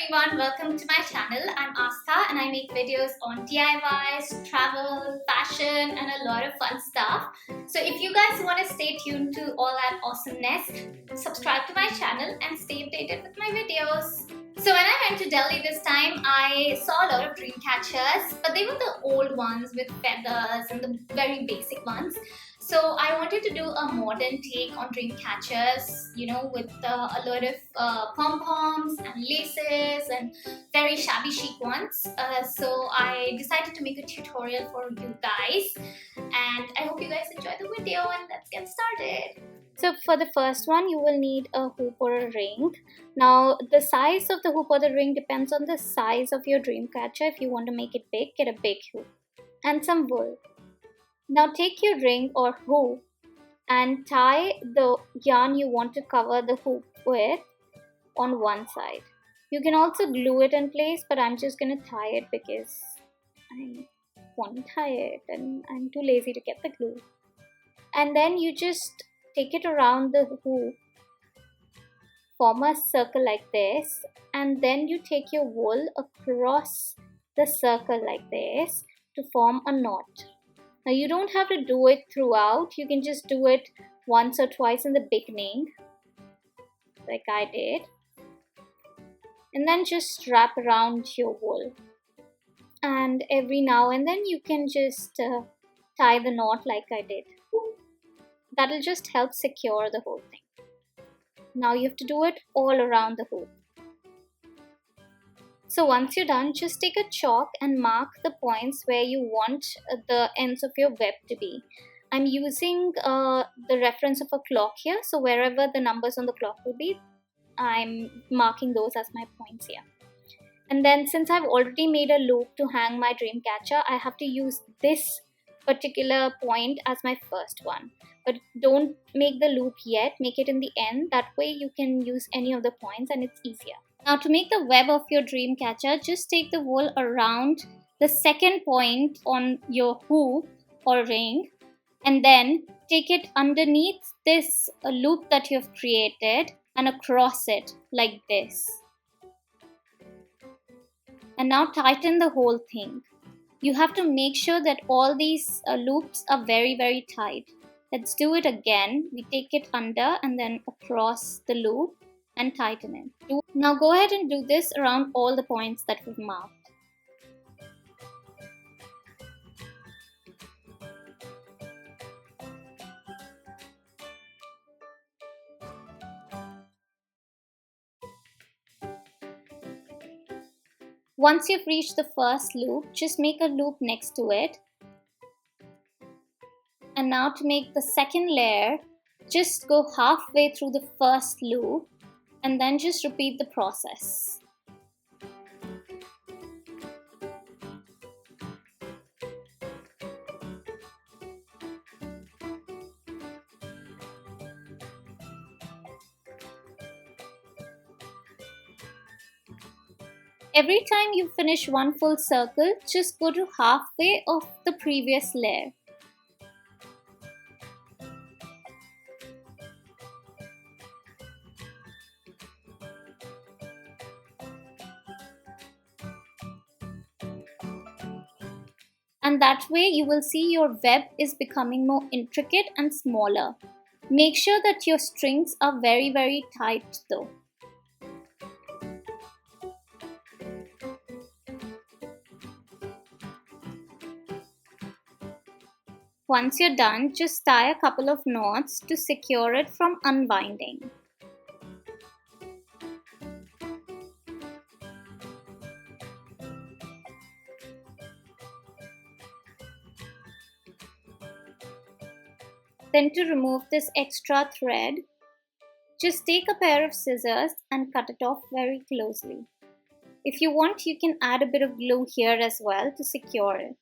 everyone, welcome to my channel. I'm Astha and I make videos on DIYs, travel, fashion and a lot of fun stuff. So if you guys want to stay tuned to all that awesomeness, subscribe to my channel and stay updated with my videos. So when I went to Delhi this time, I saw a lot of dream catchers, but they were the old ones with feathers and the very basic ones. So I wanted to do a modern take on dream catchers, with a lot of pom-poms and laces and very shabby chic ones. So I decided to make a tutorial for you guys, and I hope you guys enjoy the video, and let's get started. So for the first one, you will need a hoop or a ring. Now the size of the hoop or the ring depends on the size of your dream catcher. If you want to make it big, get a big hoop and some wool. Now take your ring or hoop and tie the yarn you want to cover the hoop with on one side. You can also glue it in place, but I'm just going to tie it because I want to tie it and I'm too lazy to get the glue. And then you just take it around the hoop, form a circle like this, and then you take your wool across the circle like this to form a knot. Now you don't have to do it throughout, you can just do it once or twice in the beginning, like I did. And then just wrap around your wool. And every now and then you can just tie the knot like I did. That'll just help secure the whole thing. Now you have to do it all around the hoop. So once you're done, just take a chalk and mark the points where you want the ends of your web to be. I'm using the reference of a clock here, so wherever the numbers on the clock will be, I'm marking those as my points here. And then since I've already made a loop to hang my dream catcher, I have to use this particular point as my first one. But don't make the loop yet, make it in the end. That way you can use any of the points and it's easier. Now to make the web of your dream catcher, just take the wool around the second point on your hoop or ring and then take it underneath this loop that you've created and across it like this. And now tighten the whole thing. You have to make sure that all these loops are very, very tight. Let's do it again. We take it under and then across the loop and tighten it. Now go ahead and do this around all the points that we've marked. Once you've reached the first loop, just make a loop next to it. And now to make the second layer, just go halfway through the first loop and then just repeat the process. Every time you finish one full circle, just go to halfway of the previous layer. And that way you will see your web is becoming more intricate and smaller. Make sure that your strings are very, very tight though. Once you're done, just tie a couple of knots to secure it from unwinding. Then to remove this extra thread, just take a pair of scissors and cut it off very closely. If you want, you can add a bit of glue here as well to secure it.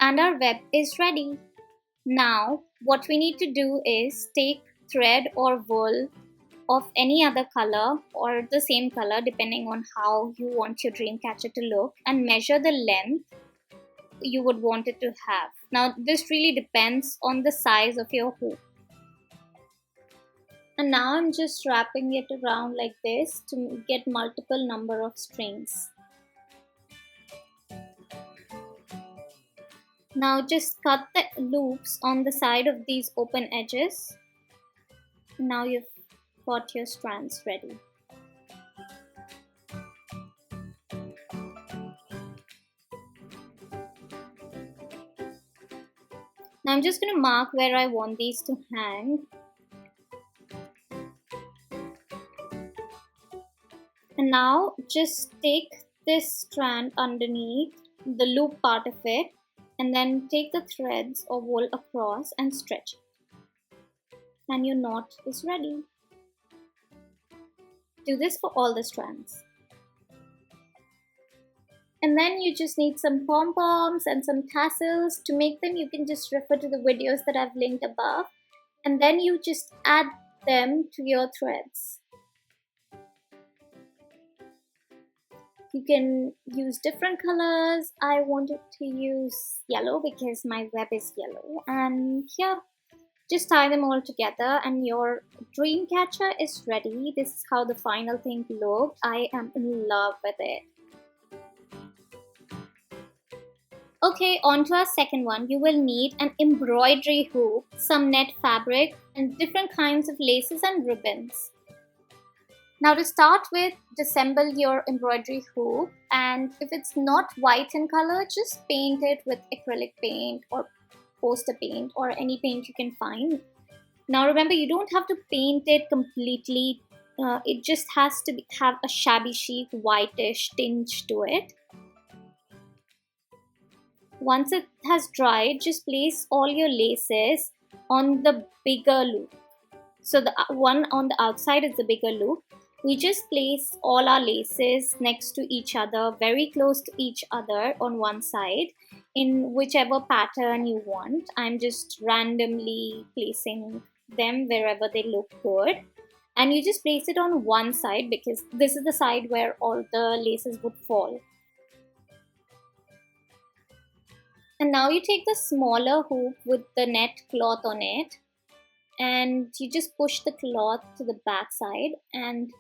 And our web is ready. Now, what we need to do is take thread or wool of any other color or the same color depending on how you want your dream catcher to look and measure the length you would want it to have. Now this really depends on the size of your hoop. And now I'm just wrapping it around like this to get multiple number of strings. Now just cut the loops on the side of these open edges. Now you've got your strands ready. Now I'm just going to mark where I want these to hang. And now just take this strand underneath the loop part of it and then take the threads or wool across and stretch it. And your knot is ready. Do this for all the strands. And then you just need some pom-poms and some tassels. To make them, you can just refer to the videos that I've linked above. And then you just add them to your threads. You can use different colors. I wanted to use yellow because my web is yellow. And yeah, just tie them all together and your dream catcher is ready. This is how the final thing looked. I am in love with it. Okay, on to our second one. You will need an embroidery hoop, some net fabric, and different kinds of laces and ribbons. Now to start with, disassemble your embroidery hoop, and if it's not white in color, just paint it with acrylic paint or poster paint or any paint you can find. Now remember, you don't have to paint it completely. It just has to have a shabby chic whitish tinge to it. Once it has dried, just place all your laces on the bigger loop. So the one on the outside is the bigger loop. We just place all our laces next to each other, very close to each other on one side in whichever pattern you want. I'm just randomly placing them wherever they look good. And you just place it on one side because this is the side where all the laces would fall. And now you take the smaller hoop with the net cloth on it and you just push the cloth to the back side and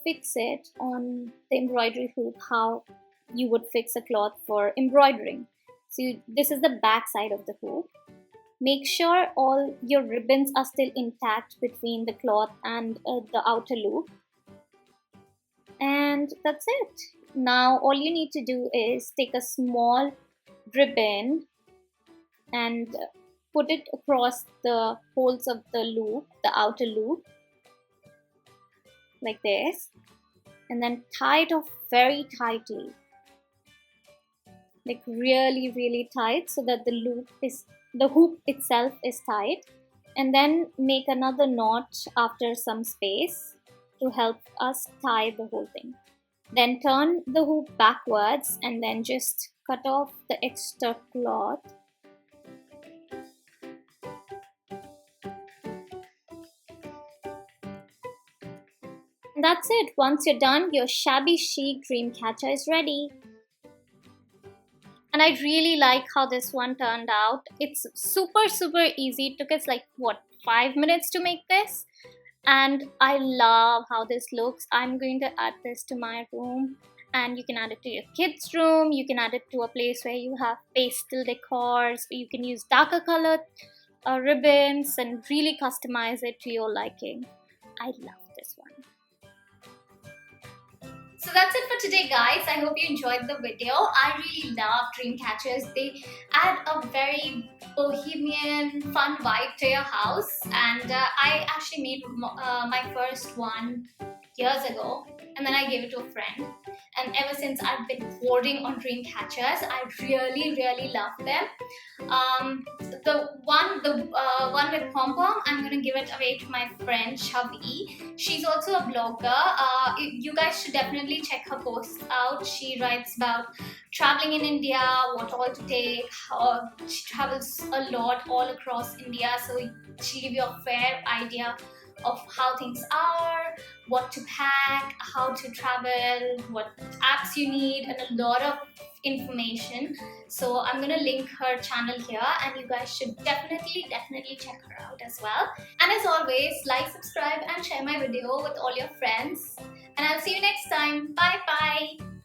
fix it on the embroidery hoop how you would fix a cloth for embroidering. So this is the back side of the hoop. Make sure all your ribbons are still intact between the cloth and the outer loop. And that's it. Now all you need to do is take a small ribbon and put it across the holes of the loop, the outer loop, like this, and then tie it off very tightly, like really tight, so that the hoop itself is tight. And then make another knot after some space to help us tie the whole thing. Then turn the hoop backwards and then just cut off the extra cloth. And that's it. Once you're done, your shabby chic dream catcher is ready. And I really like how this one turned out. It's super easy. It took us like 5 minutes to make this. And I love how this looks. I'm going to add this to my room. And you can add it to your kids' room. You can add it to a place where you have pastel decors. You can use darker colored ribbons and really customize it to your liking. I love this one. So that's it for today, guys. I hope you enjoyed the video. I really love dream catchers. They add a very bohemian, fun vibe to your house. And I actually made my first one years ago, and then I gave it to a friend. And ever since, I've been hoarding on dream catchers. I really love them. The one with pom pom, I'm gonna give it away to my friend Shabby. She's also a blogger. You guys should definitely check her posts out. She writes about traveling in India, what all to take. She travels a lot all across India, so she'll give you a fair idea of how things are, what to pack, how to travel, what apps you need, and a lot of information. So I'm gonna link her channel here, and you guys should definitely check her out as well. And as always, like, subscribe, and share my video with all your friends. And I'll see you next time. Bye bye.